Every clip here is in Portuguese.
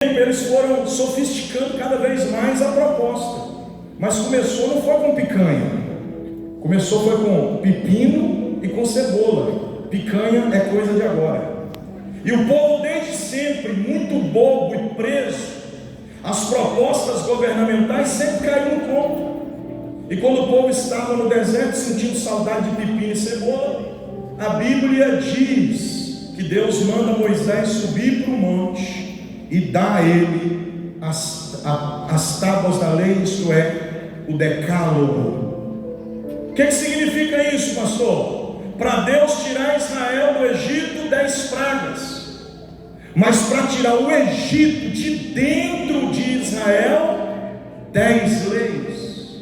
eles foram sofisticando cada vez mais a proposta. Mas começou não foi com picanha, começou foi com pepino e com cebola. Picanha é coisa de agora. E o povo desde sempre, muito bobo e preso, as propostas governamentais sempre caíram no conto. E quando o povo estava no deserto sentindo saudade de pepino e cebola, a Bíblia diz que Deus manda Moisés subir para o monte e dá a ele as tábuas da lei, isto é, o decálogo. O que significa isso, pastor? Para Deus tirar Israel do Egito, 10 pragas, mas para tirar o Egito de dentro de Israel, 10 leis.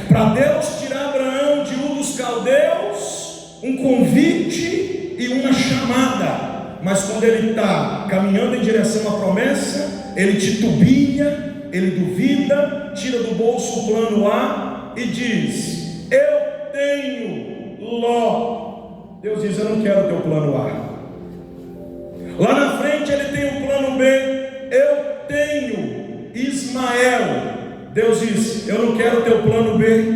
Para Deus tirar Abraão de Ur dos Caldeus, um convite e uma chamada. Mas quando ele está caminhando em direção à promessa, ele titubeia, ele duvida, tira do bolso o plano A e diz: eu tenho Ló. Deus diz: eu não quero o teu plano A. Lá na frente ele tem o plano B: eu tenho Ismael. Deus diz: eu não quero o teu plano B.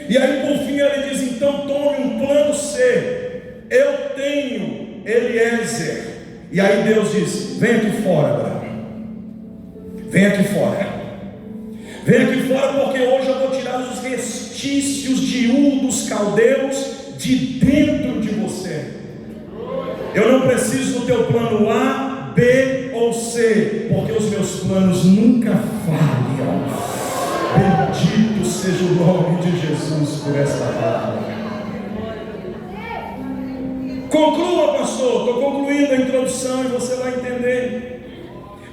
E aí por fim ele diz: então tome um plano C: eu tenho Eliezer. E aí Deus diz: vem aqui fora, Abraão. Vem aqui fora. Vem aqui fora, porque hoje eu vou tirar os restícios de Ur dos Caldeus de dentro de você. Eu não preciso do teu plano A, B ou C, porque os meus planos nunca falham. Bendito seja o nome de Jesus por esta palavra. Conclua, pastor. Estou concluindo a introdução e você vai entender.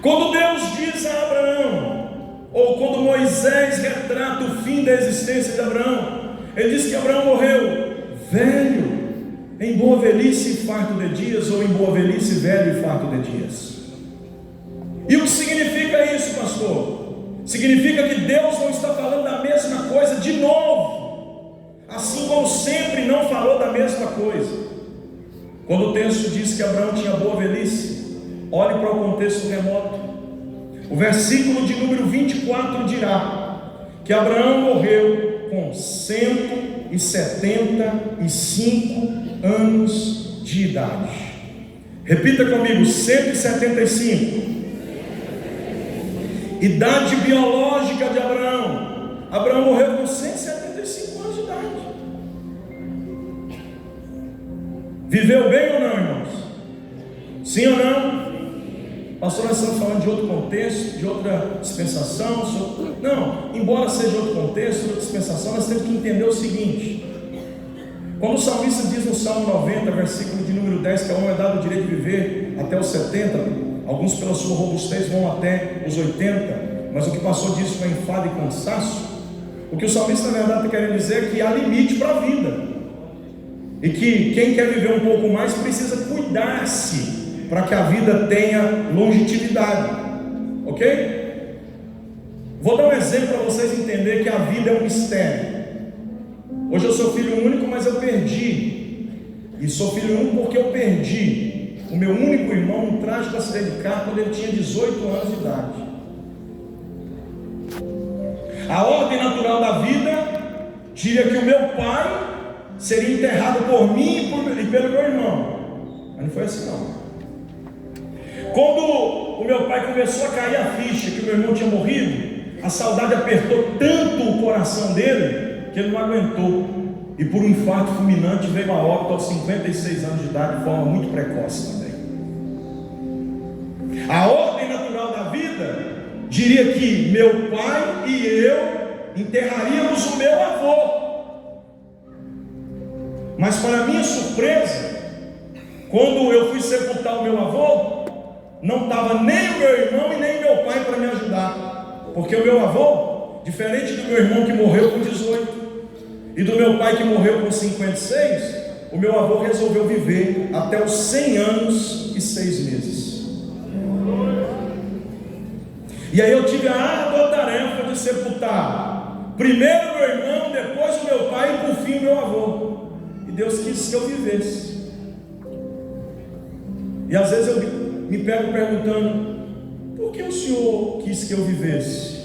Quando Deus diz a Abraão, ou quando Moisés retrata o fim da existência de Abraão, ele diz que Abraão morreu velho, em boa velhice e farto de dias, ou em boa velhice, velho e farto de dias. E o que significa isso, pastor? Significa que Deus não está falando da mesma coisa de novo, assim como sempre não falou da mesma coisa. Quando o texto diz que Abraão tinha boa velhice, olhe para o contexto remoto. O versículo de número 24 dirá que Abraão morreu com 175 anos de idade. Repita comigo: 175. Idade biológica de Abraão. Abraão morreu com 175 anos de idade. Viveu bem ou não, irmãos? Sim ou não? Pastor, nós estamos falando de outro contexto, de outra dispensação. Não, embora seja outro contexto, outra dispensação, nós temos que entender o seguinte: quando o salmista diz no Salmo 90, versículo de número 10, que a homem é dado o direito de viver até os 70, alguns pela sua robustez vão até os 80, mas o que passou disso foi enfado e cansaço. O que o salmista na verdade está querendo dizer é que há limite para a vida, e que quem quer viver um pouco mais precisa cuidar-se para que a vida tenha longevidade, ok? Vou dar um exemplo para vocês entenderem que a vida é um mistério. Hoje eu sou filho único, mas eu perdi, e sou filho único porque eu perdi o meu único irmão num trágico acidente de carro quando ele tinha 18 anos de idade. A ordem natural da vida diria que o meu pai seria enterrado por mim e pelo meu irmão, mas não foi assim não. Quando o meu pai começou a cair a ficha que o meu irmão tinha morrido, a saudade apertou tanto o coração dele que ele não aguentou, e por um infarto fulminante veio a óbito aos 56 anos de idade, de forma muito precoce também. A ordem natural da vida diria que meu pai e eu enterraríamos o meu avô, mas para minha surpresa, quando eu fui sepultar o meu avô, não estava nem o meu irmão e nem meu pai para me ajudar, porque o meu avô, diferente do meu irmão que morreu com 18 e do meu pai que morreu com 56, o meu avô resolveu viver até os 100 anos e 6 meses. E aí eu tive a árdua tarefa de sepultar primeiro meu irmão, depois o meu pai e por fim o meu avô. E Deus quis que eu vivesse. E às vezes me pego perguntando: por que o Senhor quis que eu vivesse?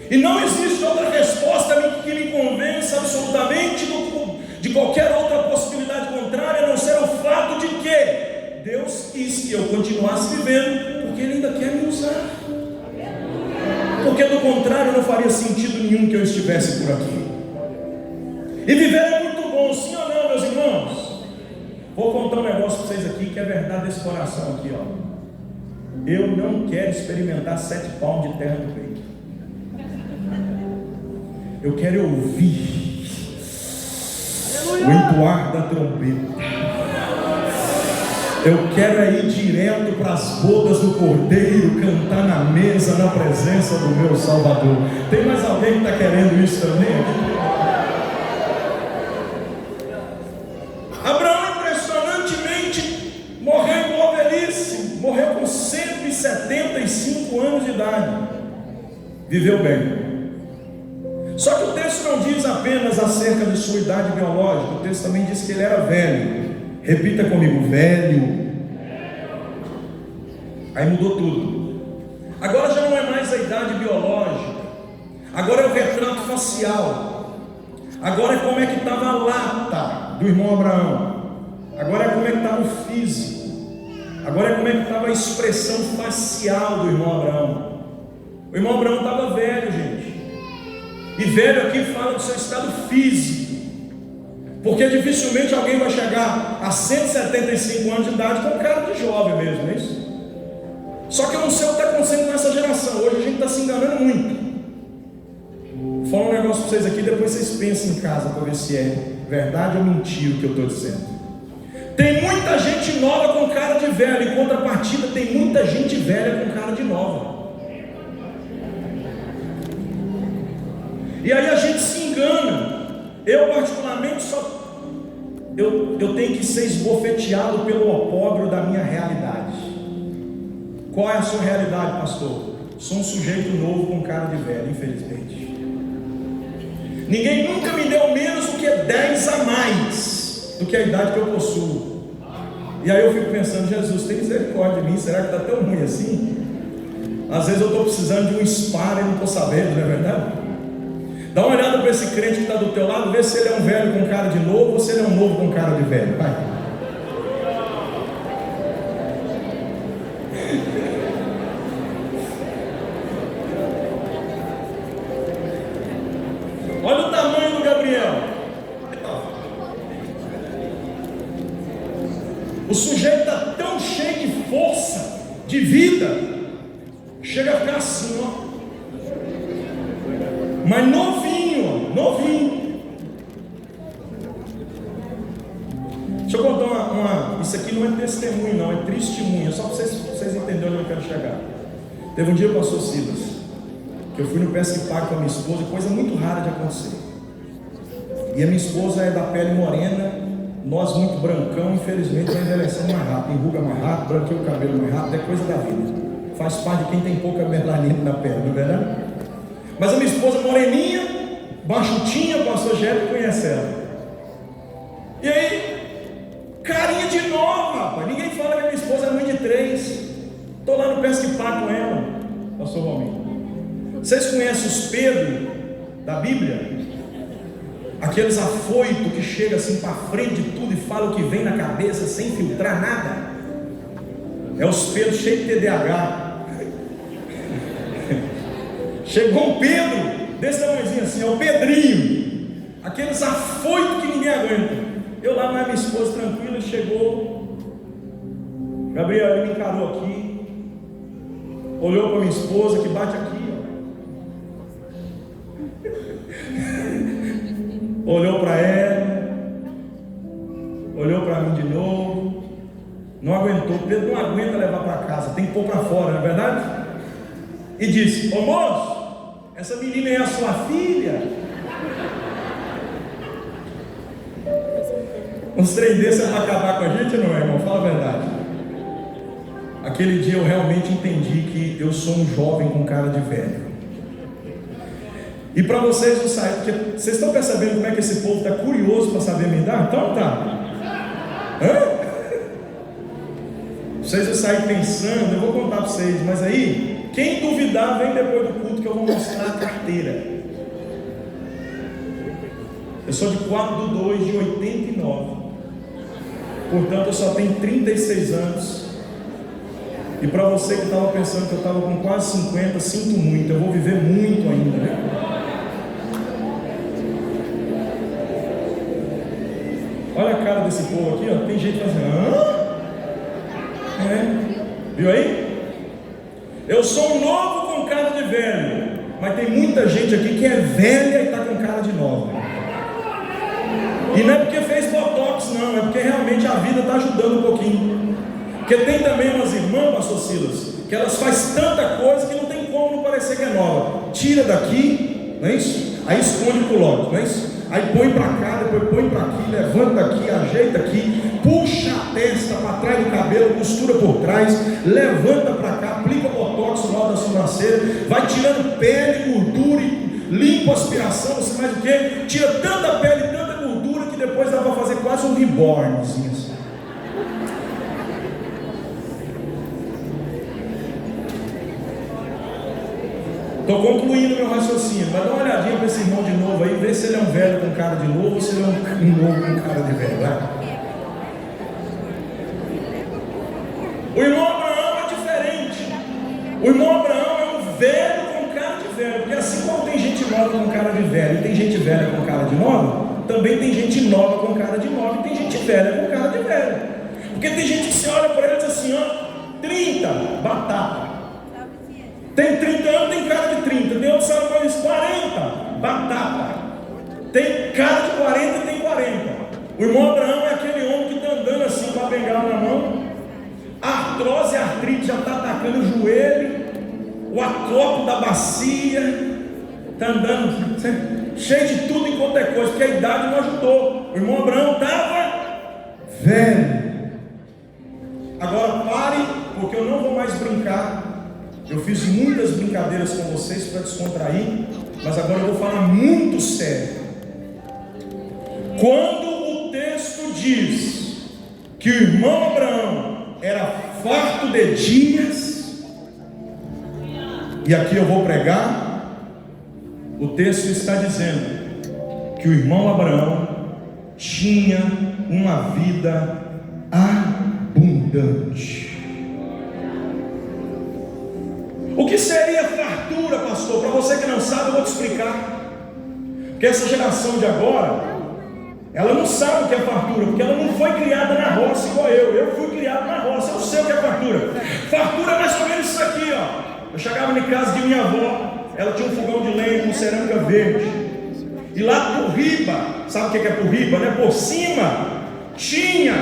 E não existe outra resposta que me convença absolutamente de qualquer outra possibilidade contrária, a não ser o fato de que Deus quis que eu continuasse vivendo, porque Ele ainda quer me usar. Porque do contrário não faria sentido nenhum que eu estivesse por aqui. E viver é muito bom, sim ou não, meus irmãos? Vou contar um negócio para vocês aqui que é verdade desse coração aqui, ó. Eu não quero experimentar 7 palmos de terra no peito. Eu quero ouvir o entoar da trombeta. Eu quero ir direto para as bodas do Cordeiro, cantar na mesa, na presença do meu Salvador. Tem mais alguém que está querendo isso também? Abraão, impressionantemente, morreu em boa velhice. Morreu com 175 anos de idade. Viveu bem. Só que o texto não diz apenas acerca de sua idade biológica, o texto também diz que ele era velho. Repita comigo: velho. Aí mudou tudo. Agora já não é mais a idade biológica, agora é o retrato facial. Agora é como é que estava a lata do irmão Abraão. Agora é como é que estava o físico. Agora é como é que estava a expressão facial do irmão Abraão. O irmão Abraão estava velho, gente. E velho aqui fala do seu estado físico, porque dificilmente alguém vai chegar a 175 anos de idade com cara de jovem mesmo, não é isso? Só que eu não sei o que está acontecendo com essa geração. Hoje a gente está se enganando muito. Vou falar um negócio para vocês aqui, depois vocês pensem em casa para ver se é verdade ou mentira o que eu estou dizendo. Tem muita gente nova com cara de velho, em contrapartida tem muita gente velha com cara de nova. E aí a gente se engana. Eu particularmente eu tenho que ser esbofeteado pelo opróbrio da minha realidade. Qual é a sua realidade, pastor? Sou um sujeito novo com cara de velho, infelizmente. Ninguém nunca me deu menos do que 10 a mais do que a idade que eu possuo. E aí eu fico pensando: Jesus, tem misericórdia de mim, será que está tão ruim assim? Às vezes eu estou precisando de um spa e não estou sabendo, não é verdade? Dá uma olhada para esse crente que está do teu lado, vê se ele é um velho com cara de novo ou se ele é um novo com cara de velho. Vai. Olha o tamanho do Gabriel. O sujeito está tão cheio de força, de vida, chega a ficar assim, ó. Mas novinho, novinho. Deixa eu contar isso aqui não é testemunho não, é testemunha, só para vocês entenderem onde eu quero chegar. Teve um dia, pastor Silas, que eu fui no Pesque Pague com a minha esposa, coisa muito rara de acontecer. E a minha esposa é da pele morena, nós muito brancão, infelizmente vai envelhecendo mais rápido, enruga mais rápido, branqueia o cabelo mais rápido, é coisa da vida. Faz parte de quem tem pouca melanina na pele, não é verdade? Mas a minha esposa moreninha, baixutinha, o pastor Jébio conhece ela. E aí, carinha de nova, rapaz. Ninguém fala que a minha esposa é mãe de 3. Estou lá no Pesque Pague com ela, pastor Valmir. Vocês conhecem os Pedro da Bíblia? Aqueles afoitos que chegam assim para frente de tudo e falam o que vem na cabeça sem filtrar nada. É os Pedro cheios de TDAH. Chegou um Pedro, desse tamanhozinho assim, é o Pedrinho, aqueles afoitos que ninguém aguenta. Eu lá, mas minha esposa tranquila, chegou. Gabriel, ele me encarou aqui, olhou para minha esposa que bate aqui, ó. Olhou para ela, olhou para mim de novo, não aguentou. Pedro não aguenta levar para casa, tem que pôr para fora, não é verdade? E disse: ô moço, essa menina é a sua filha? Uns trem desses é para acabar com a gente, não é, irmão? Fala a verdade. Aquele dia eu realmente entendi que eu sou um jovem com cara de velho. E para vocês não sair, porque vocês estão percebendo como é que esse povo está curioso para saber a minha idade? Então tá. Hã? Vocês vão sair pensando, eu vou contar para vocês, mas aí, quem duvidar, vem depois do culto que eu vou mostrar a carteira. Eu sou de 4/2 de 89, portanto eu só tenho 36 anos. E para você que estava pensando que eu estava com quase 50, sinto muito, eu vou viver muito ainda, né? Olha a cara desse povo aqui, ó. Tem gente fazendo, hã? Viu aí? Eu sou um novo com cara de velho, mas tem muita gente aqui que é velha e está com cara de nova. E não é porque fez botox, não, é porque realmente a vida está ajudando um pouquinho. Porque tem também umas irmãs, pastor Silas, que elas fazem tanta coisa que não tem como não parecer que é nova. Tira daqui, não é isso? Aí esconde e coloca, não é isso? Aí põe para cá, depois põe para aqui, levanta aqui, ajeita aqui, puxa a testa para trás do cabelo, costura por trás, levanta para cá, aplica botox no lado da sobrancelha, vai tirando pele, gordura, limpa a aspiração, você mais o que? Tira tanta pele, tanta gordura que depois dá para fazer quase um rebornzinho assim. Estou concluindo meu raciocínio, mas dá uma olhadinha para esse irmão de novo aí, vê se ele é um velho com cara de novo ou se ele é um novo com cara de velho. Vai. O irmão Abraão é diferente. O irmão Abraão é um velho com cara de velho, porque assim como tem gente nova com cara de velho e tem gente velha com cara de nova, também tem gente nova com cara de nova e tem gente velha com cara de velho. Porque tem gente que se olha para ele e diz assim, ó, 30, batata. Tem 30 anos, tem cara de 30. Tem outro sabe qual é isso? 40, batata. Tem cara de 40 e tem 40. O irmão Abraão é aquele homem que está andando assim com a bengala na mão. A artrose e a artrite já está atacando o joelho. O acópio da bacia. Está andando cheio de tudo enquanto é coisa, porque a idade não ajudou. O irmão Abraão estava velho. Agora pare, porque eu não vou mais brincar. Eu fiz muitas brincadeiras com vocês para descontrair, mas agora eu vou falar muito sério. Quando o texto diz que o irmão Abraão era farto de dias, e aqui eu vou pregar, o texto está dizendo que o irmão Abraão tinha uma vida abundante. O que seria fartura, pastor? Para você que não sabe, eu vou te explicar. Porque essa geração de agora, ela não sabe o que é fartura, porque ela não foi criada na roça igual eu. Eu fui criado na roça, eu sei o que é fartura. Fartura é mais ou menos isso aqui, ó. Eu chegava em casa de minha avó, ela tinha um fogão de lenha com cerâmica verde. E lá por riba, sabe o que é por riba, né? Por cima, tinha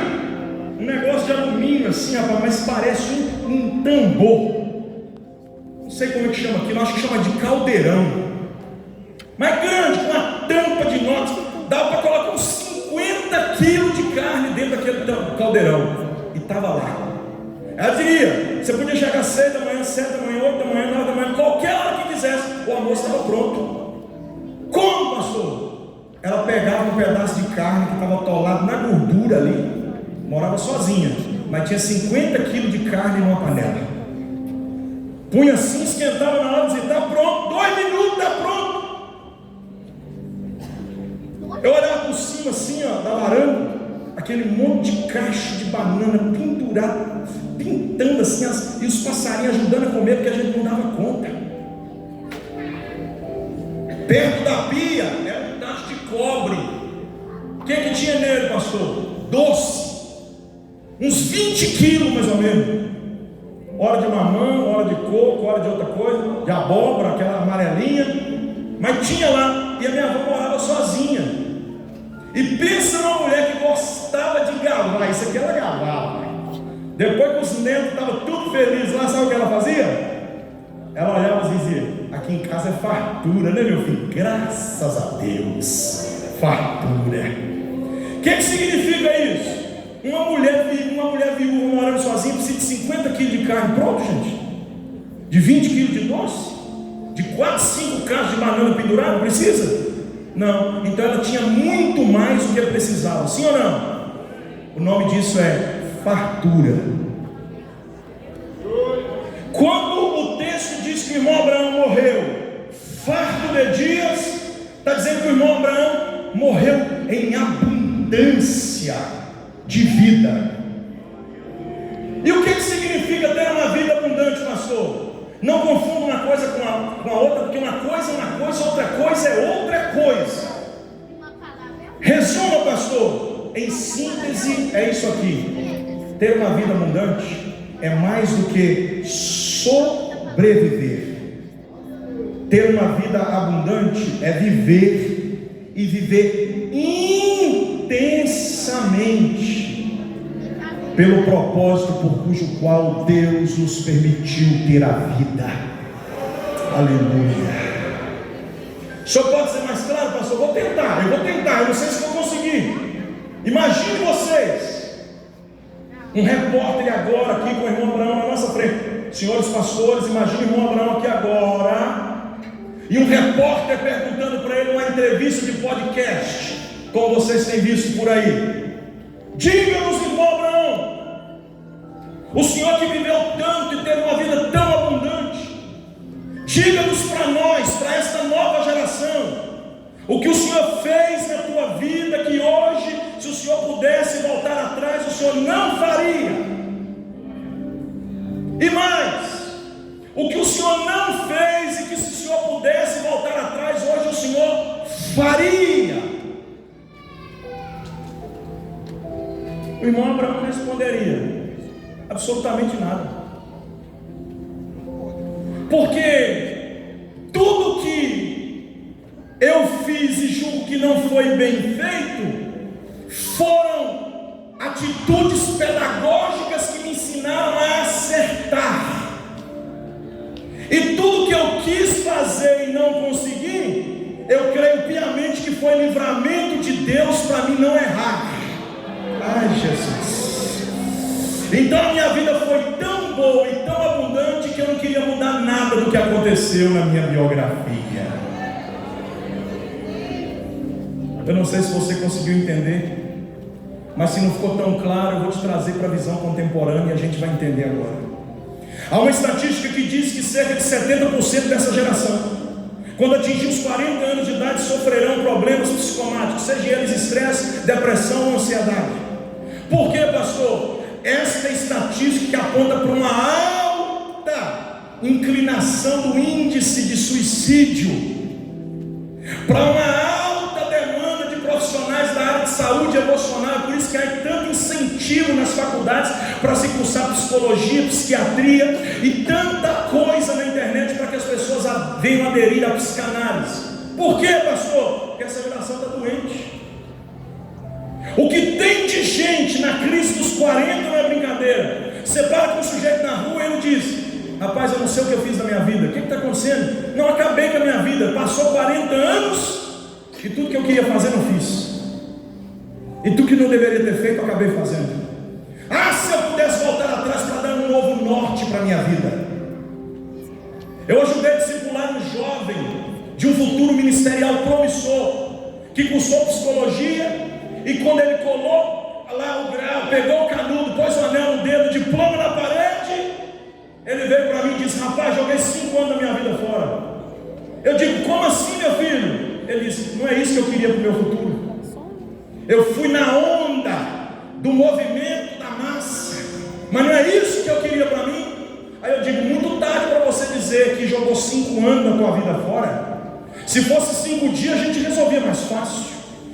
um negócio de alumínio assim, rapaz, mas parece um tambor. Não sei como é que chama aquilo, acho que chama de caldeirão. Mas grande, com uma tampa de inox, dava para colocar uns 50 quilos de carne dentro daquele caldeirão. E estava lá. Ela diria, você podia chegar às 6 da manhã, 7 da manhã, 8 da manhã, 9 da manhã, qualquer hora que quisesse, o almoço estava pronto. Como, pastor? Ela pegava um pedaço de carne que estava atolado na gordura ali, morava sozinha, mas tinha 50 quilos de carne numa panela. Punha assim, esquentava na hora de dizer, está pronto, 2 minutos, está pronto. Eu olhava por cima assim, ó, da varanda, aquele monte de cacho de banana pendurado, pintando assim, e os passarinhos ajudando a comer, porque a gente não dava conta. Perto da pia, era um tacho de cobre. O que tinha nele, pastor? Doce. Uns 20 quilos mais ou menos. Hora de mamão, hora de coco, hora de outra coisa, de abóbora, aquela amarelinha. Mas tinha lá, e a minha avó morava sozinha. E pensa numa mulher que gostava de gavar, isso aqui ela gavava. Depois que os netos estavam tudo felizes lá, sabe o que ela fazia? Ela olhava e dizia, aqui em casa é fartura, né meu filho? Graças a Deus, fartura. O que significa isso? Uma mulher viúva morando sozinha precisa de 50 quilos de carne, pronto, gente? De 20 quilos de doce? De 4, 5 cachos de banana pendurado? Precisa? Não, então ela tinha muito mais do que precisava, sim ou não? O nome disso é fartura. texto diz que o irmão Abraão morreu farto de dias, está dizendo que o irmão Abraão morreu em abundância de vida. E o que significa ter uma vida abundante, pastor? Não confunda uma coisa com a outra, porque uma coisa é uma coisa, outra coisa é outra coisa. Resuma, pastor, em síntese é isso aqui: ter uma vida abundante é mais do que sobreviver. Ter uma vida abundante é viver, e viver intensamente pelo propósito por cujo qual Deus nos permitiu ter a vida. Aleluia. O senhor pode ser mais claro, pastor? Eu vou tentar, eu não sei se vou conseguir. Imagine vocês, um repórter agora aqui com o irmão Abraão na nossa frente. Senhores pastores, imagine o irmão Abraão aqui agora, e um repórter perguntando para ele uma entrevista de podcast, como vocês têm visto por aí. Diga-nos, irmão Abraão, o senhor que viveu tanto e teve uma vida tão abundante, diga-nos para nós, para esta nova geração, o que o senhor fez na tua vida, que hoje, se o senhor pudesse voltar atrás, o senhor não faria. E mais, o que o senhor não fez e que, se o senhor pudesse voltar atrás, hoje o senhor faria. O irmão Abraão responderia: absolutamente nada. Porque tudo que eu fiz e julgo que não foi bem feito foram atitudes pedagógicas que me ensinaram a acertar. E tudo que eu quis fazer e não consegui, eu creio piamente que foi livramento de Deus para mim não errar. Ai, Jesus. Então a minha vida foi tão boa e tão abundante que eu não queria mudar nada do que aconteceu na minha biografia. Eu não sei se você conseguiu entender, mas se não ficou tão claro, eu vou te trazer para a visão contemporânea e a gente vai entender agora. Há uma estatística que diz que cerca de 70% dessa geração, quando atingir os 40 anos de idade, sofrerão problemas psicomáticos, seja eles estresse, depressão ou ansiedade. Por quê, pastor? Esta estatística que aponta para uma alta inclinação do índice de suicídio, para uma alta demanda de profissionais da área de saúde emocional. Por isso que há tanto incentivo nas faculdades para se cursar psicologia, psiquiatria e tanta coisa na internet para que as pessoas venham aderir à psicanálise. Por quê, pastor? Porque essa geração está doente. O que tem de gente na crise dos 40 não é brincadeira. Você para com um sujeito na rua e ele diz: rapaz, eu não sei o que eu fiz na minha vida. O que está acontecendo? Não, acabei com a minha vida. Passou 40 anos e tudo que eu queria fazer não fiz. E tudo que não deveria ter feito, eu acabei fazendo. Ah, se eu pudesse voltar atrás para dar um novo norte para a minha vida. Eu ajudei a discipular um jovem de um futuro ministerial promissor, que cursou psicologia, e quando ele colou lá o grau, pegou o canudo, pôs o anel no dedo, diploma na parede, ele veio para mim e disse: rapaz, joguei 5 anos da minha vida fora. Eu digo: como assim, meu filho? Ele disse: não é isso que eu queria para o meu futuro. Eu fui na onda do movimento da massa, mas não é isso que eu queria para mim. Aí eu digo: muito tarde para você dizer que jogou 5 anos da tua vida fora. Se fosse 5 dias, a gente resolvia mais fácil.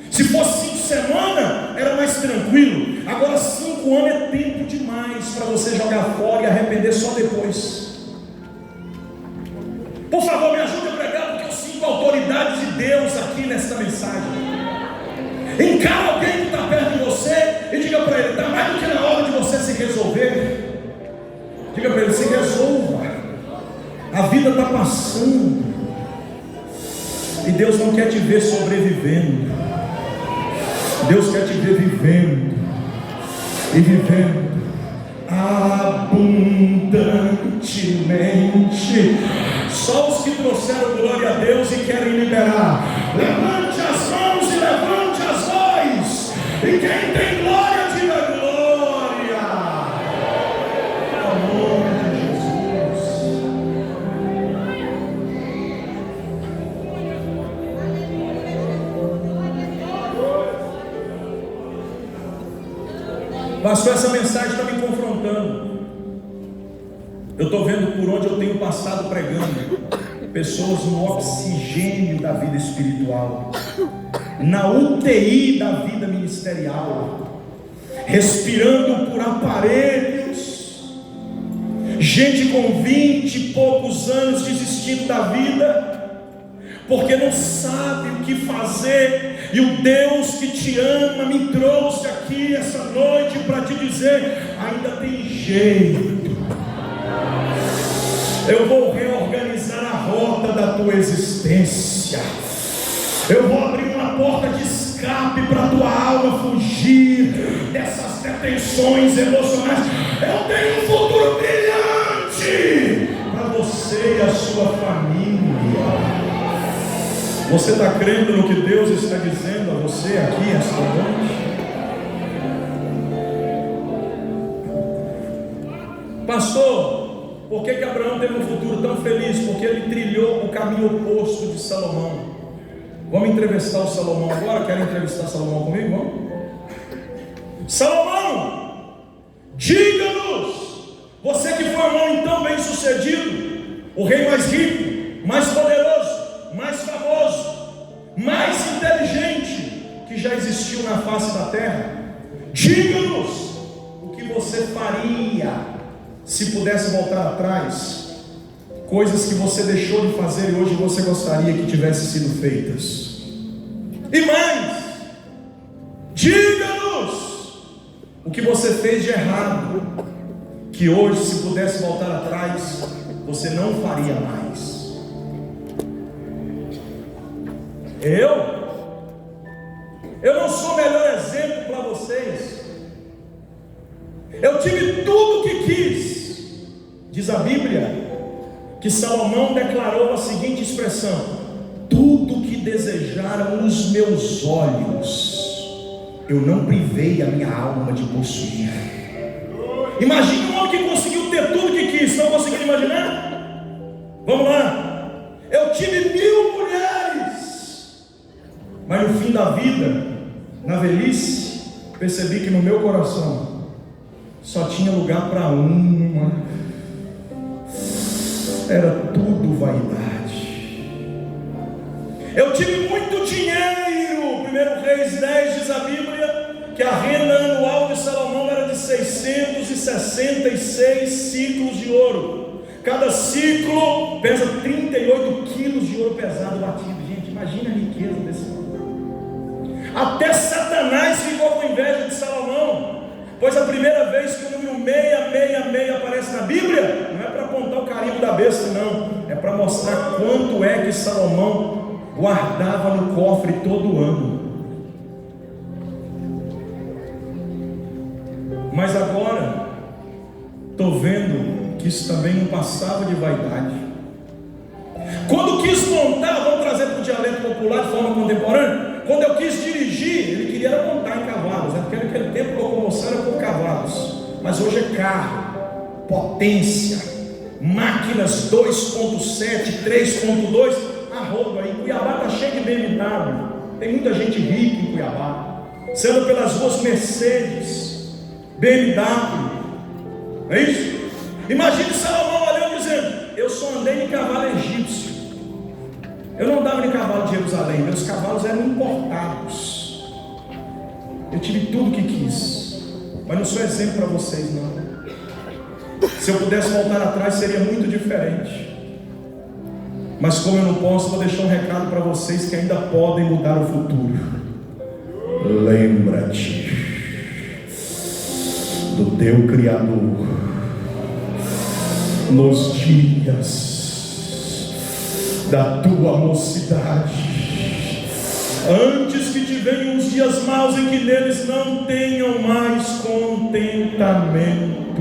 Se fosse 5 semanas, era mais tranquilo. Agora 5 anos é tempo demais para você jogar fora e arrepender só depois. Por favor, me ajude a pregar, porque eu sinto a autoridade de Deus aqui nesta mensagem. Encara alguém que está perto de você e diga para ele: está mais do que na hora de você se resolver. Diga para ele: se resolva. A vida está passando e Deus não quer te ver sobrevivendo. Deus quer te ver vivendo e vivendo abundantemente. Só os que trouxeram glória a Deus e querem liberar, levante as mãos e levante as vozes, e quem tem glória, diga glória. Pelo amor de Jesus. Pastor, essa mensagem está me confrontando. Eu estou vendo por onde eu tenho passado pregando, pessoas no oxigênio da vida espiritual, na UTI da vida ministerial, respirando por aparelhos, gente com 20 e poucos anos desistindo da vida, porque não sabe o que fazer. E o Deus que te ama me trouxe aqui essa noite para te dizer: ainda tem jeito. Eu vou reorganizar a rota da tua existência. Eu vou abrir uma porta de escape para a tua alma fugir dessas detenções emocionais. Eu tenho um futuro brilhante para você e a sua família. Você está crendo no que Deus está dizendo a você aqui esta noite? Pastor, por que Abraão teve um futuro tão feliz? Porque ele trilhou o caminho oposto de Salomão. Vamos entrevistar o Salomão agora? Querem entrevistar Salomão comigo? Vamos? Salomão, diga-nos, você que foi um homem tão bem sucedido, o rei mais rico, mais poderoso, mais famoso, mais inteligente que já existiu na face da terra, diga-nos o que você faria se pudesse voltar atrás, coisas que você deixou de fazer e hoje você gostaria que tivessem sido feitas. E mais, diga-nos o que você fez de errado, que hoje, se pudesse voltar atrás, você não faria mais. Eu não sou o melhor exemplo para vocês. Eu tive tudo o que quis. Diz a Bíblia que Salomão declarou a seguinte expressão: tudo que desejaram os meus olhos, eu não privei a minha alma de possuir. Imagine um homem que conseguiu ter tudo que quis. Não conseguiu imaginar? Vamos lá. Eu tive 1000 mulheres, mas no fim da vida, na velhice, percebi que no meu coração só tinha lugar para uma. Era tudo vaidade. Eu tive muito dinheiro. 1 Reis 10 diz a Bíblia que a renda anual de Salomão era de 666 ciclos de ouro. Cada ciclo pesa 38 quilos de ouro pesado batido. Gente, imagina a riqueza desse homem. Até Satanás ficou com inveja de Salomão, pois a primeira vez que o número 666 aparece na Bíblia, não é para apontar o carimbo da besta, não, é para mostrar quanto é que Salomão guardava no cofre todo ano. Mas agora estou vendo que isso também não passava de vaidade. Quando quis montar, vamos trazer para o dialeto popular de forma contemporânea, quando eu quis dirigir, ele queria montar em cavalos, né? Porque naquele tempo a locomoção era por cavalos, mas hoje é carro, potência, máquinas 2.7, 3.2, a rodo aí. Cuiabá está cheio de BMW, tem muita gente rica em Cuiabá, sendo pelas ruas Mercedes, BMW, não é isso? Imagine Salomão olhando e dizendo: eu só andei em cavalo egípcio, eu não andava em cavalo de Jerusalém, meus cavalos eram importados. Eu tive tudo que quis, mas não sou exemplo para vocês, não. Se eu pudesse voltar atrás seria muito diferente, mas como eu não posso, vou deixar um recado para vocês que ainda podem mudar o futuro. Lembra-te do teu Criador nos dias da tua mocidade, antes que te venham os dias maus em que neles não tenham mais contentamento.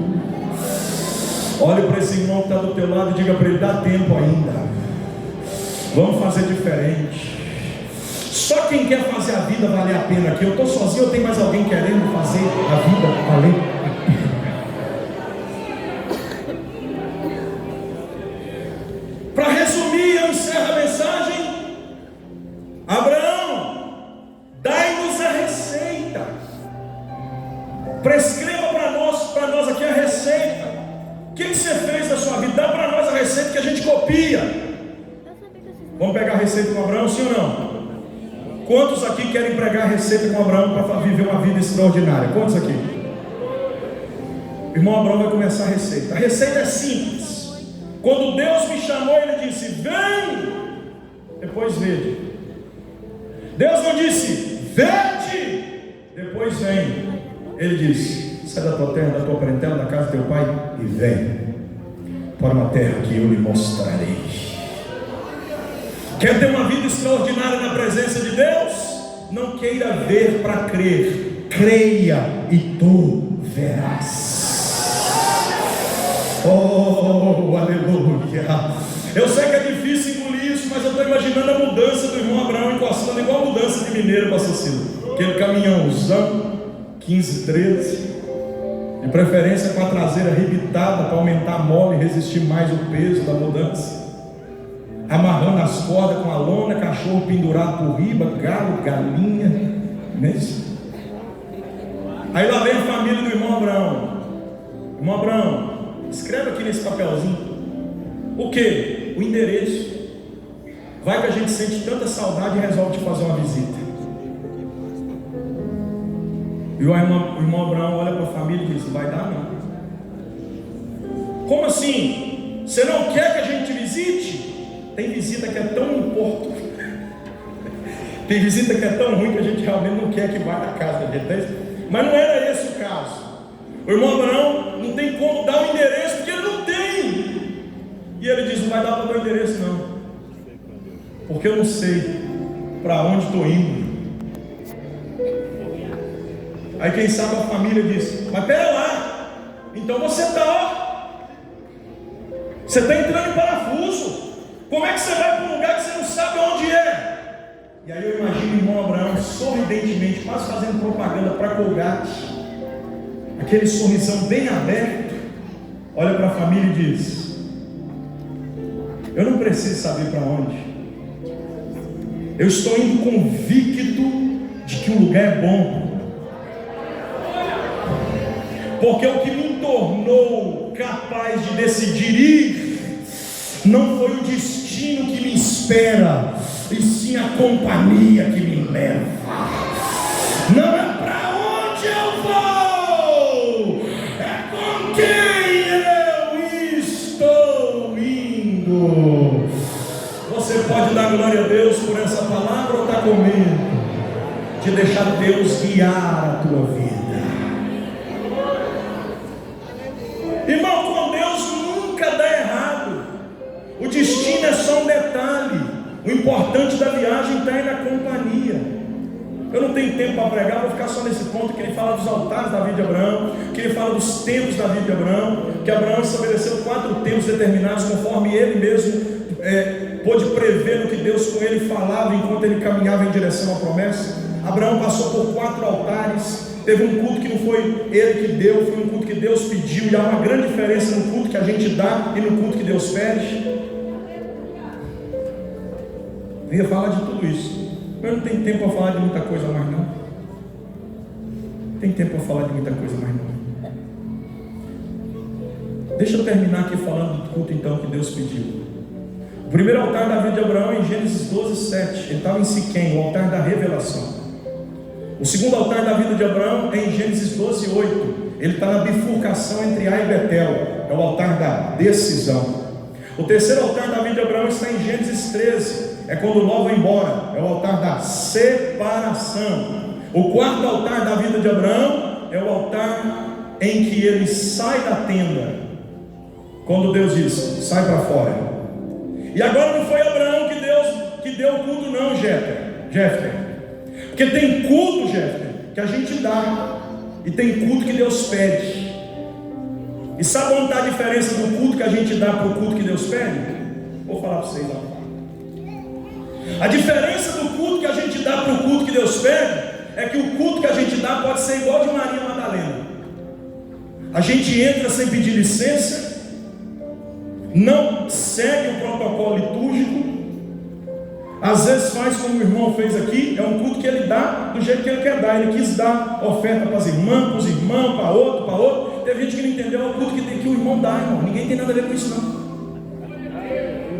Olhe para esse irmão que está do teu lado e diga para ele: dá tempo ainda, vamos fazer diferente. Só quem quer fazer a vida valer a pena aqui. Eu estou sozinho, eu tenho mais alguém querendo fazer a vida valer a pena. Para resumir, eu encerro a mensagem. Abraão, dai-nos a receita, prescreva utopia. Vamos pegar a receita com Abraão, sim ou não? Quantos aqui querem pregar a receita com Abraão para viver uma vida extraordinária? Quantos aqui? O irmão Abraão vai começar a receita. A receita é simples. Quando Deus me chamou, Ele disse: vem, depois vede. Deus não disse: vede, depois vem. Ele disse: sai da tua terra, da tua parentela, da casa do teu pai e vem para uma terra que eu lhe mostrarei. Quer ter uma vida extraordinária na presença de Deus? Não queira ver para crer, creia e tu verás. Oh, aleluia. Eu sei que é difícil engolir isso, mas eu estou imaginando a mudança do irmão Abraão encostando, igual a mudança de mineiro, pastor Ciro. Aquele caminhãozão 15, 13, de preferência com a traseira arrebitada para aumentar a mola e resistir mais o peso da mudança, amarrando as cordas com a lona, cachorro pendurado por riba, galo, galinha, mesmo. Aí lá vem a família do irmão Abraão. Irmão Abraão, escreve aqui nesse papelzinho o que? O endereço. Vai que a gente sente tanta saudade e resolve te fazer uma visita. E o irmão Abraão olha para a família e diz: não vai dar não. Como assim? Você não quer que a gente te visite? Tem visita que é tão importante. Tem visita que é tão ruim que a gente realmente não quer que vá na casa da gente. Mas não era esse o caso. O irmão Abraão não tem como dar o endereço, porque ele não tem. E ele diz: não vai dar para dar o endereço não, porque eu não sei para onde estou indo. Aí quem sabe a família diz: mas pera lá, então você está entrando em parafuso. Como é que você vai para um lugar que você não sabe onde é? E aí eu imagino o irmão Abraão sorridentemente, quase fazendo propaganda para Colgate, aquele sorrisão bem aberto, olha para a família e diz: eu não preciso saber para onde, eu estou indo convicto de que o lugar é bom, porque o que me tornou capaz de decidir ir não foi o destino que me espera, e sim a companhia que me leva. Não é para onde eu vou, é com quem eu estou indo. Você pode dar glória a Deus por essa palavra ou está com medo de deixar Deus guiar a tua vida? Irmão, com Deus nunca dá errado. O destino é só um detalhe. O importante da viagem está aí na companhia. Eu não tenho tempo para pregar, vou ficar só nesse ponto que ele fala dos altares da vida de Abraão, que ele fala dos tempos da vida de Abraão, que Abraão estabeleceu 4 tempos determinados, conforme ele mesmo pôde prever no que Deus com ele falava enquanto ele caminhava em direção à promessa. Abraão passou por 4 altares. Teve um culto que não foi ele que deu, foi um culto que Deus pediu. E há uma grande diferença no culto que a gente dá e no culto que Deus pede. Eu ia falar de tudo isso, mas não tem tempo para falar de muita coisa mais não. Tem tempo para falar de muita coisa mais não. Deixa eu terminar aqui falando do culto então que Deus pediu. O primeiro altar da vida de Abraão é em Gênesis 12:7. Ele estava em Siquém, o altar da revelação. O segundo altar da vida de Abraão é em Gênesis 12:8. Ele está na bifurcação entre Ai e Betel, é o altar da decisão. O terceiro altar da vida de Abraão está em Gênesis 13, é quando Ló vai embora, é o altar da separação. O quarto altar da vida de Abraão é o altar em que ele sai da tenda, quando Deus diz: sai para fora. E agora não foi Abraão que deu o culto não, Jefter. Porque tem culto, Jefter, que a gente dá, e tem culto que Deus pede. E sabe onde está a diferença do culto que a gente dá para o culto que Deus pede? Vou falar para vocês lá. A diferença do culto que a gente dá para o culto que Deus pede é que o culto que a gente dá pode ser igual de Maria Madalena. A gente entra sem pedir licença, não segue o protocolo litúrgico, às vezes faz como o irmão fez aqui, é um culto que ele dá do jeito que ele quer dar. Ele quis dar oferta para as irmãs, para os irmãos, para outro. Teve gente que não entendeu, é o culto que o irmão dá, irmão. Ninguém tem nada a ver com isso não.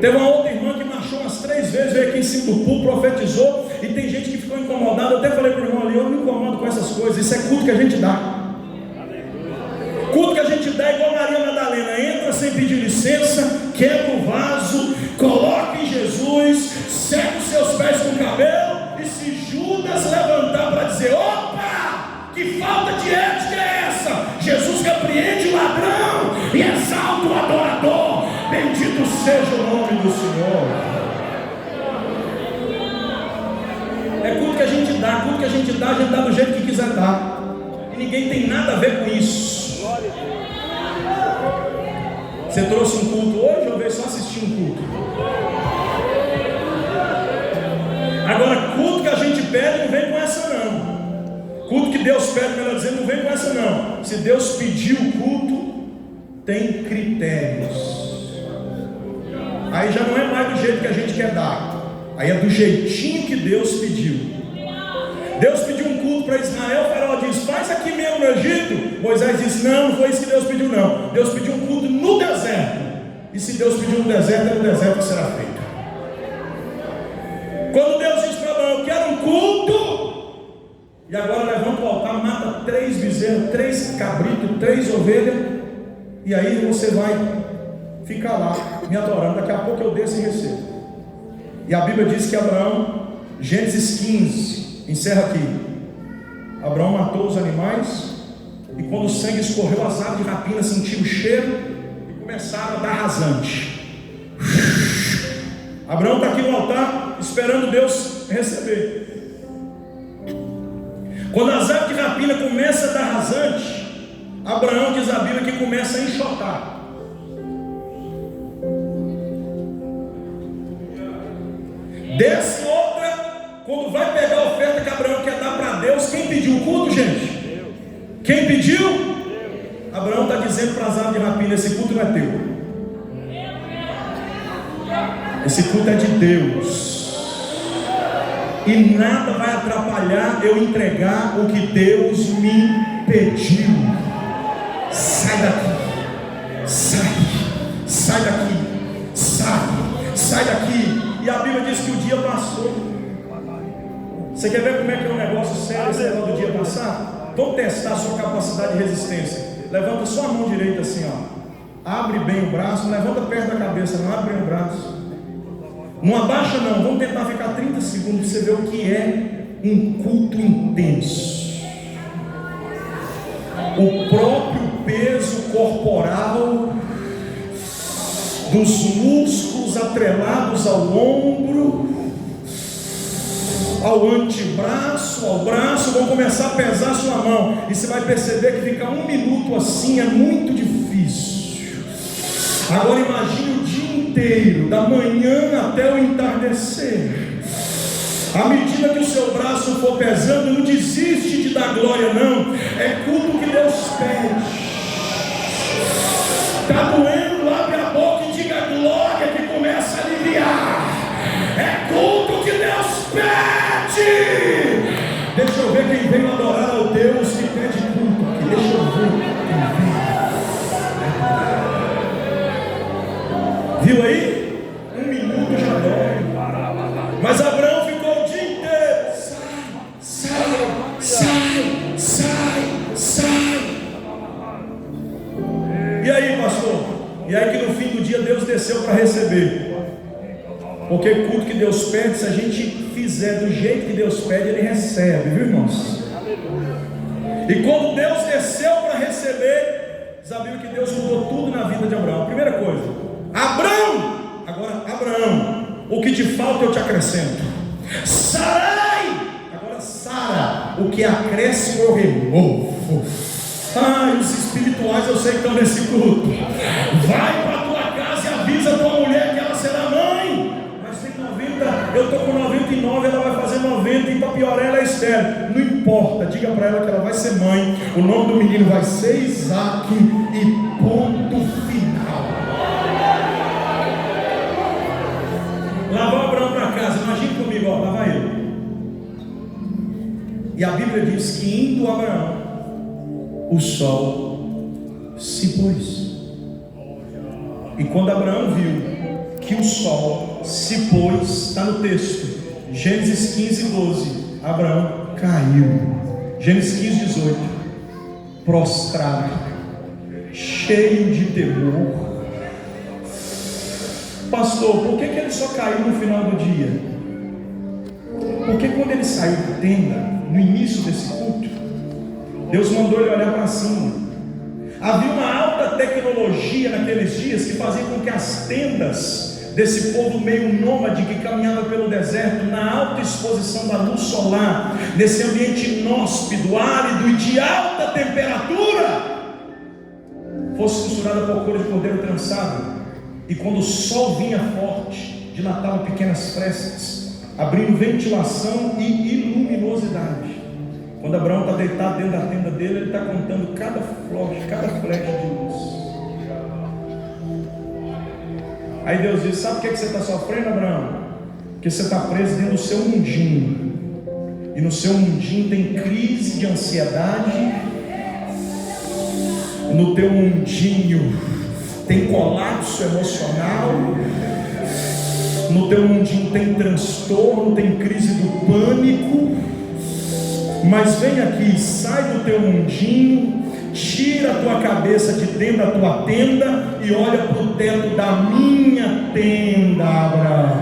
Teve uma outra irmã que marchou umas 3 vezes, veio aqui em cima do púlpito, profetizou, e tem gente que ficou incomodada. Eu até falei para o irmão ali: eu não me incomodo com essas coisas, isso é culto que a gente dá. Culto que a gente dá é igual Maria Madalena: entra sem pedir licença, quebra o vaso, coloca em Jesus, seca os seus pés com o cabelo, e se Judas levantar para dizer: opa, que falta de ética é essa? Jesus repreende o ladrão e exalta o adorador. Bendito seja o nome do Senhor. É culto que a gente dá, culto que a gente dá do jeito que quiser dar, e ninguém tem nada a ver com isso. Você trouxe um culto hoje ou veio só assistir um culto? Agora, culto que a gente pede, não vem com essa não. Culto que Deus pede, melhor dizendo, não vem com essa não. Se Deus pediu o culto, tem critérios. Aí já não é mais do jeito que a gente quer dar, aí é do jeitinho que Deus pediu. Deus pediu um culto para Israel, o faraó diz: faz aqui mesmo no Egito. Moisés disse: não, não foi isso que Deus pediu não. Deus pediu um culto no deserto, e se Deus pediu no deserto, é no deserto que será feito. Quando Deus diz para Abraão: eu quero um culto, e agora levanta o altar, mata 3 bezerros, 3 cabritos, 3 ovelhas, e aí você vai ficar lá me adorando. Daqui a pouco eu desço e recebo. E a Bíblia diz que Abraão, Gênesis 15, encerra aqui: Abraão matou os animais, e quando o sangue escorreu, as aves de rapina sentiram o cheiro e começaram a dar rasante. Abraão está aqui no altar esperando Deus receber. Quando as aves de rapina começam a dar rasante, Abraão, diz a Bíblia, que começa a enxotar. Desce outra, quando vai pegar a oferta que Abraão quer dar para Deus. Quem pediu o culto, gente? Quem pediu? Abraão está dizendo para as aves de rapina: esse culto não é teu, esse culto é de Deus, e nada vai atrapalhar eu entregar o que Deus me pediu. Sai daqui, sai daqui, sai daqui. E a Bíblia diz que o dia passou. Você quer ver como é que é um negócio sério esse negócio do dia passar? Vamos testar a sua capacidade de resistência. Levanta só a mão direita assim, ó. Abre bem o braço, não levanta perto da cabeça, não, abre bem o braço. Não abaixa não, vamos tentar ficar 30 segundos para você ver o que é um culto intenso. O próprio peso corporal dos músculos atrelados ao ombro, ao antebraço, ao braço, vão começar a pesar a sua mão, e você vai perceber que ficar 1 minuto assim é muito difícil. Agora imagine o dia inteiro, da manhã até o entardecer. À medida que o seu braço for pesando, não desiste de dar glória não. É culto que Deus pede. Está doendo, abre a boca e diga glória, que começa a aliviar. É culto que Deus pede. Deixa eu ver quem veio adorar ao Deus que pede culto aqui. Deixa eu ver quem veio. Viu aí? 1 minuto já dói. Mas Abraão ficou o dia inteiro: sai. E aí, pastor? E aí que no fim do dia Deus desceu para receber. Porque culto que Deus pede, se a gente fizer do jeito que Deus pede, Ele recebe, viu, irmãos? E quando Deus desceu para receber, diz a Bíblia que Deus mudou tudo na vida de Abraão. Primeira coisa: Abraão, o que te falta eu te acrescento. Sarai, agora Sara, o que acresce eu removo. Os espirituais eu sei que estão nesse culto. Vai para a tua casa e avisa a tua mulher que ela será mãe. Mas tem 90, eu estou com 99, ela vai fazer 90, e para piorar ela é estéril. Não importa, diga para ela que ela vai ser mãe. O nome do menino vai ser Isaac, e ponto final. Lá vai Abraão para casa, imagine comigo, ó, lá vai ele. E a Bíblia diz que indo Abraão, o sol se pôs. E quando Abraão viu que o sol se pôs, está no texto, Gênesis 15:12, Abraão caiu. Gênesis 15:18, prostrado, cheio de temor. Pastor, por que ele só caiu no final do dia? Porque quando ele saiu da tenda, no início desse culto, Deus mandou ele olhar para cima. Havia uma alta tecnologia naqueles dias que fazia com que as tendas desse povo meio nômade que caminhava pelo deserto, na alta exposição da luz solar, nesse ambiente inóspito, árido e de alta temperatura, fosse costurada por couro de cordeiro trançado. E quando o sol vinha forte, dilatava pequenas frestas, abrindo ventilação e luminosidade. Quando Abraão está deitado dentro da tenda dele, ele está contando cada flecha de luz. Aí Deus diz: sabe o que você está sofrendo, Abraão? Porque você está preso dentro do seu mundinho. E no seu mundinho tem crise de ansiedade. No teu mundinho tem colapso emocional. No teu mundinho tem transtorno, tem crise do pânico. Mas vem aqui, sai do teu mundinho, tira a tua cabeça de dentro da tua tenda e olha para o teto da minha tenda, Abraão.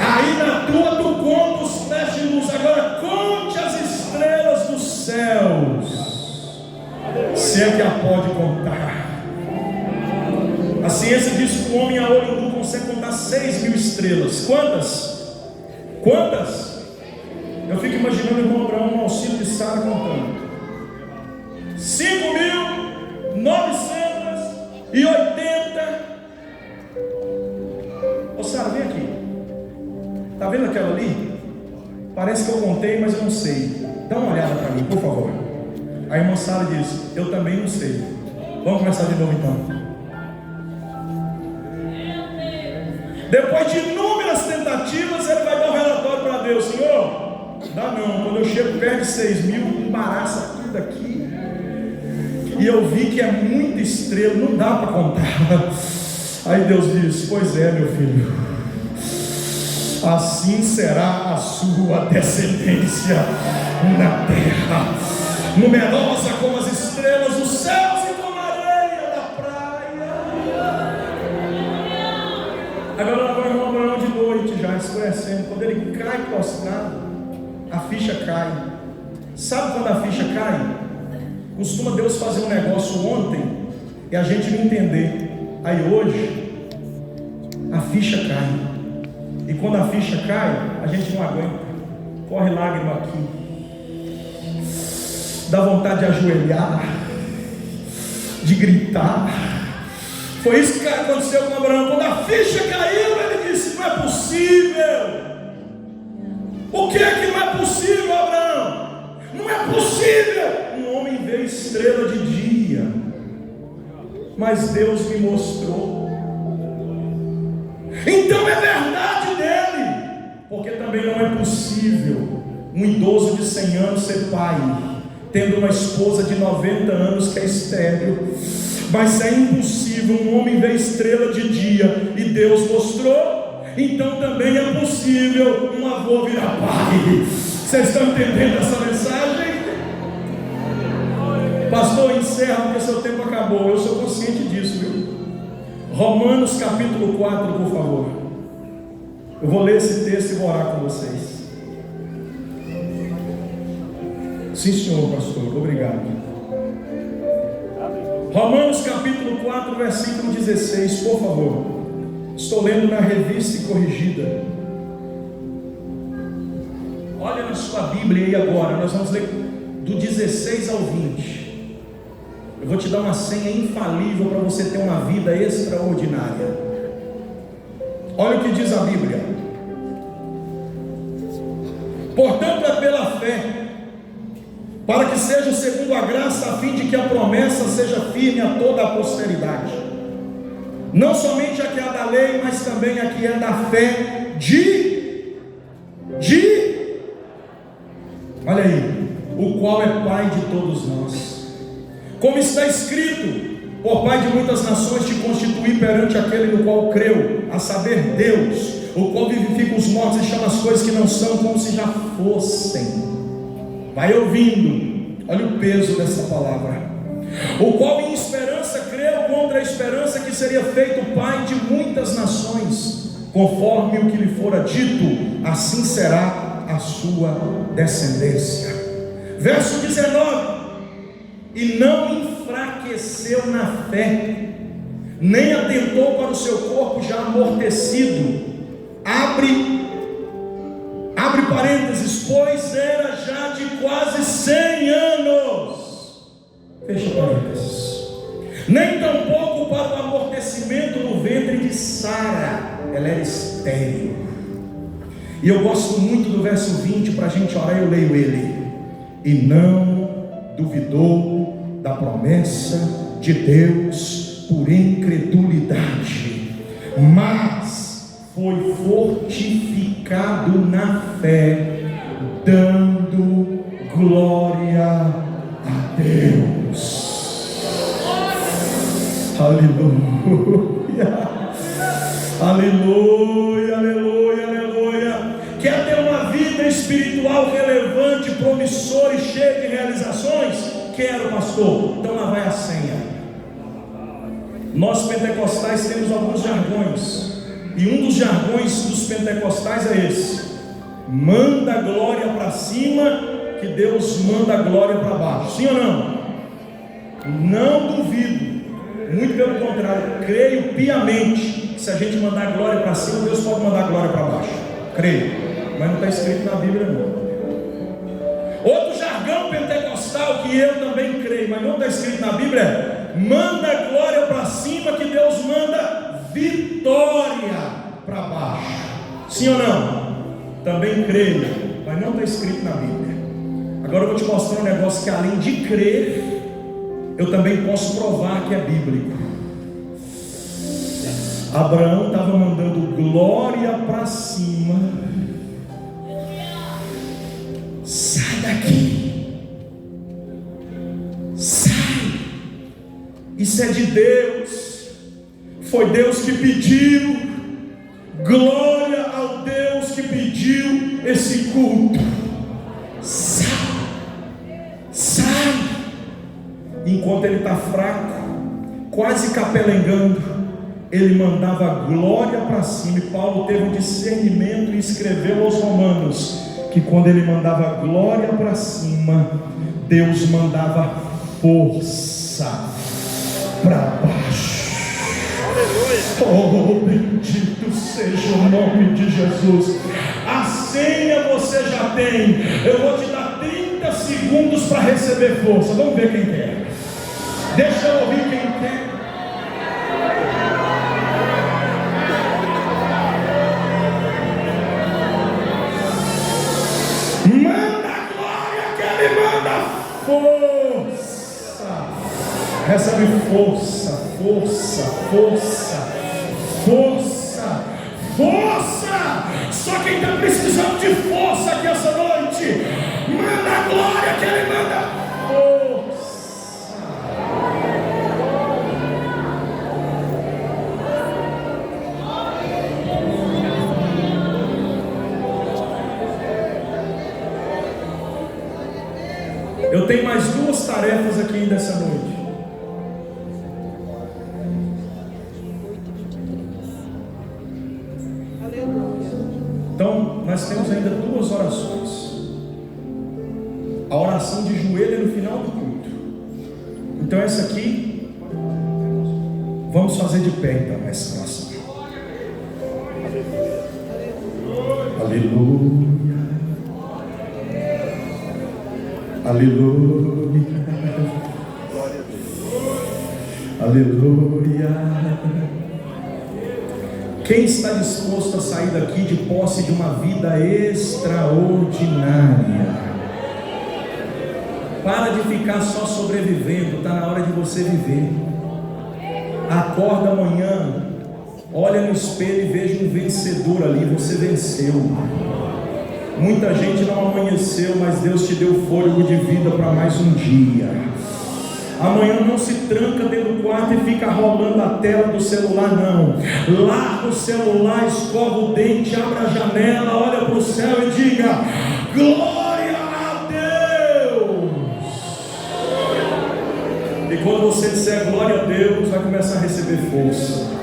Aí na tua tu conta os flechas de luz. Agora conte as estrelas dos céus, se é que a pode contar. A ciência diz que o homem a olho nu consegue contar 6.000 estrelas. Quantas? Eu fico imaginando o irmão Abraão no auxílio de Sara contando 5.980. Ô Sara, vem aqui. Está vendo aquela ali? Parece que eu contei, mas eu não sei. Dá uma olhada para mim, por favor. A irmã Sara disse: eu também não sei. Vamos começar de novo então. Depois de inúmeras tentativas, ele vai dar um relatório para Deus: Senhor, dá não, quando eu chego perto de 6.000, embaraça tudo aqui. E eu vi que é muita estrela, não dá para contar. Aí Deus diz: pois é, meu filho, assim será a sua descendência na terra, numerosa como as estrelas dos céus e como a areia da praia. Agora vai o irmão Abraão de noite, já escurecendo. Quando ele cai prostrado, a ficha cai. Sabe quando a ficha cai? Costuma Deus fazer um negócio ontem e a gente não entender. Aí hoje a ficha cai. E quando a ficha cai, a gente não aguenta. Corre lágrima aqui. Dá vontade de ajoelhar, de gritar. Foi isso que aconteceu com Abraão. Quando a ficha caiu, ele disse: não é possível. O que é que não é possível, Abraão? Não é possível. Um homem vê estrela de dia, mas Deus me mostrou. Então é verdade dele. Porque também não é possível um idoso de 100 anos ser pai, tendo uma esposa de 90 anos que é estéril. Mas é impossível um homem ver estrela de dia e Deus mostrou. Então também é possível um avô virar pai. Vocês estão entendendo essa mensagem? Pastor, encerra porque seu tempo acabou. Eu sou consciente disso, viu? Romanos capítulo 4, por favor. Eu vou ler esse texto e vou orar com vocês. Sim, senhor pastor, obrigado. Romanos capítulo 4, versículo 16, por favor. Estou lendo na revista e corrigida. Olha na sua Bíblia aí agora. Nós vamos ler do 16 ao 20. Eu vou te dar uma senha infalível para você ter uma vida extraordinária. Olha o que diz a Bíblia. Portanto é pela fé, para que seja segundo a graça, a fim de que a promessa seja firme a toda a posteridade, não somente a que é da lei, mas também a que é da fé olha aí, o qual é Pai de todos nós. Como está escrito: por pai de muitas nações te constituí perante aquele no qual creu, a saber, Deus, o qual vivifica os mortos e chama as coisas que não são como se já fossem. Vai ouvindo, olha o peso dessa palavra. O qual em esperança creu contra a esperança que seria feito pai de muitas nações, conforme o que lhe fora dito, assim será a sua descendência. Verso 19: e não enfraqueceu na fé, nem atentou para o seu corpo já amortecido. Abre parênteses, pois era já de quase 100 anos. Fecha parênteses. Nem tampouco para o amortecimento no ventre de Sara, ela era estéril. E eu gosto muito do verso 20, para a gente orar, eu leio ele. E não duvidou da promessa de Deus por incredulidade, mas foi fortificado na fé, dando glória a Deus. Aleluia, aleluia, aleluia, aleluia. Quer ter uma vida espiritual relevante, promissora e cheia de realizações? Quero, pastor. Então lá vai a senha. Nós pentecostais temos alguns jargões, e um dos jargões dos pentecostais é esse: manda a glória para cima, que Deus manda a glória para baixo. Sim ou não? Não duvido, muito pelo contrário, creio piamente que se a gente mandar a glória para cima, Deus pode mandar a glória para baixo. Creio, mas não está escrito na Bíblia não. Outro jargão pentecostal que eu também creio, mas não está escrito na Bíblia, é: manda a glória para cima, que Deus manda vitória para baixo. Sim ou não? Também creio, mas não está escrito na Bíblia. Agora eu vou te mostrar um negócio que, além de crer, eu também posso provar que é bíblico. Abraão estava mandando glória para cima. Sai daqui, sai, isso é de Deus, foi Deus que pediu. Glória ao Deus que pediu esse culto. Sai, sai. Enquanto ele está fraco, quase capelengando, ele mandava glória para cima. E Paulo teve um discernimento e escreveu aos Romanos que quando ele mandava glória para cima, Deus mandava força para baixo. Oh, bendito seja o nome de Jesus. A senha você já tem. Eu vou te dar 30 segundos para receber força. Vamos ver quem quer. Deixa eu ouvir quem quer. Manda a glória que ele manda força. Recebe força, força, força, força, força. Só quem está precisando de força aqui essa noite, manda a glória que ele manda força. Eu tenho mais duas tarefas aqui ainda essa noite. Então, nós temos ainda duas orações. A oração de joelho é no final do culto. Então, essa aqui, vamos fazer de pé então, essa oração. Aleluia. Aleluia. Aleluia. Quem está disposto a sair daqui de posse de uma vida extraordinária? Para de ficar só sobrevivendo, está na hora de você viver. Acorda amanhã, olha no espelho e veja um vencedor ali, você venceu. Muita gente não amanheceu, mas Deus te deu fôlego de vida para mais um dia. Amanhã não se tranca dentro do quarto e fica rolando a tela do celular, não. Larga o celular, escova o dente, abre a janela, olha para o céu e diga: glória a Deus. E quando você disser glória a Deus, vai começar a receber força.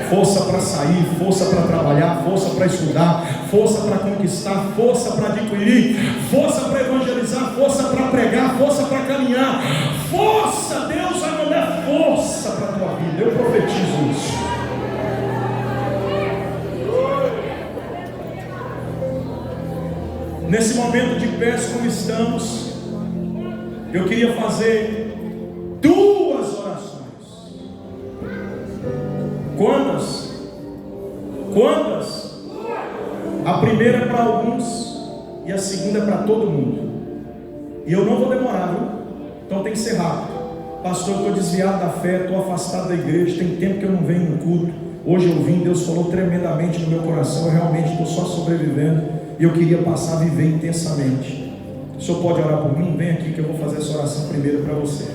Força para sair, força para trabalhar, força para estudar, força para conquistar, força para adquirir, força para evangelizar, força para pregar, força para caminhar. Força, Deus vai mandar força para a tua vida. Eu profetizo isso. Nesse momento de pés como estamos, eu queria fazer duas orações. Quantas? A primeira é para alguns e a segunda é para todo mundo. E eu não vou demorar, viu? Então tem que ser rápido. Pastor, eu estou desviado da fé, estou afastado da igreja, tem tempo que eu não venho no culto. Hoje eu vim, Deus falou tremendamente no meu coração, eu realmente estou só sobrevivendo e eu queria passar a viver intensamente. O senhor pode orar por mim? Vem aqui que eu vou fazer essa oração primeiro para você.